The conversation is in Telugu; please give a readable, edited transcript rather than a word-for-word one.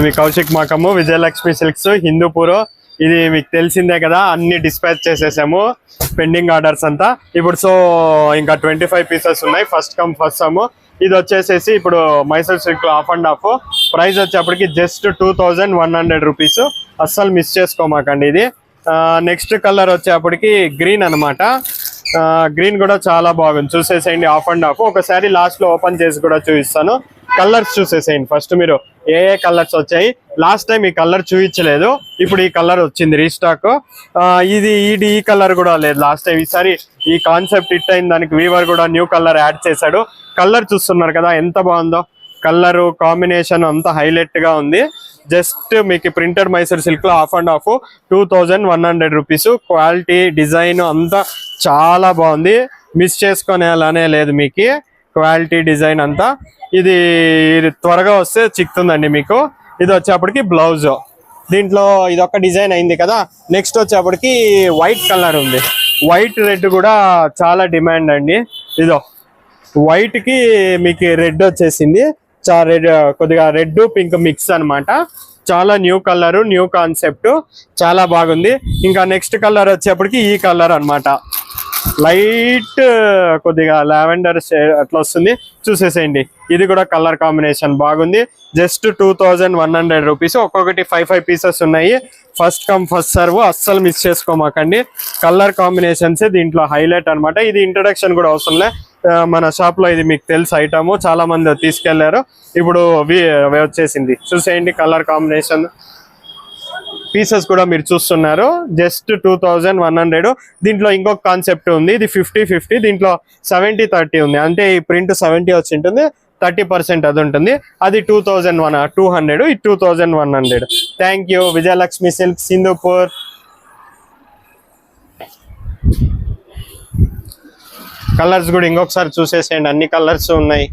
మీ కౌశిక్ మాకము విజయలక్ష్మి సిల్క్స్ హిందూపూర్. ఇది మీకు తెలిసిందే కదా, అన్ని డిస్పాచ్ చేసేసాము పెండింగ్ ఆర్డర్స్ అంతా. ఇప్పుడు సో ఇంకా 25 పీసెస్ ఉన్నాయి, ఫస్ట్ కమ్ ఫస్ట్ సమ్. ఇది వచ్చేసేసి ఇప్పుడు Mysore silk of and of price వచ్చేప్పటికి జస్ట్ 2100 రూపీస్. అస్సలు మిస్ చేసుకోమాకండి. ఇది నెక్స్ట్ కలర్ వచ్చేప్పటికి గ్రీన్ అనమాట. గ్రీన్ కూడా చాలా బాగుంది, చూసేసేయండి. ఆఫ్ అండ్ ఆఫ్ ఒకసారి లాస్ట్ లో ఓపెన్ చేసి కూడా చూపిస్తాను. కలర్స్ చూసేసేయండి ఫస్ట్ మీరు, ఏ కలర్స్ వచ్చాయి. లాస్ట్ టైం ఈ కలర్ చూపించలేదు, ఇప్పుడు ఈ కలర్ వచ్చింది రీస్టాక్. ఈ కలర్ కూడా లేదు లాస్ట్ టైం. ఈసారి ఈ కాన్సెప్ట్ హిట్ అయిన దానికి వీవర్ కూడా న్యూ కలర్ యాడ్ చేశాడు. కలర్ చూస్తున్నారు కదా ఎంత బాగుందో, కలర్ కాంబినేషన్ అంతా హైలైట్ గా ఉంది. జస్ట్ మీకు ప్రింటెడ్ మైసూర్ సిల్క్ లో of and of 2100 rupees. Quality design అంతా చాలా బాగుంది, మిస్ చేసుకునేలానే లేదు మీకు. క్వాలిటీ డిజైన్ అంతా ఇది త్వరగా వస్తే చిక్కుతుందండి మీకు. ఇది వచ్చేప్పటికి బ్లౌజ్. దీంట్లో ఇది ఒక డిజైన్ అయింది కదా. నెక్స్ట్ వచ్చేప్పటికి వైట్ కలర్ ఉంది. వైట్ రెడ్ కూడా చాలా డిమాండ్ అండి. ఇదో వైట్ కి మీకు రెడ్ వచ్చేసింది. కొద్దిగా రెడ్ పింక్ మిక్స్ అన్నమాట. చాలా న్యూ కలర్, న్యూ కాన్సెప్ట్, చాలా బాగుంది. ఇంకా నెక్స్ట్ కలర్ వచ్చేప్పటికి ఈ కలర్ అన్నమాట. లైట్ కొద్దిగా లావెండర్ అట్లా వస్తుంది, చూసేసేయండి. ఇది కూడా కలర్ కాంబినేషన్ బాగుంది. Just 2100 rupees. ఒక్కొక్కటి 5 పీసెస్ ఉన్నాయి. ఫస్ట్ కమ్ ఫస్ట్ సర్వ్, అస్సలు మిస్ చేసుకోమాకండి. కలర్ కాంబినేషన్స్ దీంట్లో హైలైట్ అనమాట. ఇది ఇంట్రడక్షన్ కూడా అవసరం లే, మన షాప్ లో ఇది మీకు తెలుసు ఐటమ్, చాలా మంది తీసుకెళ్లారు. ఇప్పుడు వచ్చేసింది, చూసేయండి. కలర్ కాంబినేషన్ పీసెస్ కూడా మీరు చూస్తున్నారు. జస్ట్ 2100. దీంట్లో ఇంకొక కాన్సెప్ట్ ఉంది, ఇది 50-50. దీంట్లో 70-30 ఉంది. అంటే ఈ ప్రింట్ 70 వచ్చి ఉంటుంది, 30% అది ఉంటుంది. అది 200. ఇది 2100. Thank you. Vijayalakshmi silk Hindupur. Colours కూడా ఇంకొకసారి చూసేసేయండి, అన్ని కలర్స్ ఉన్నాయి.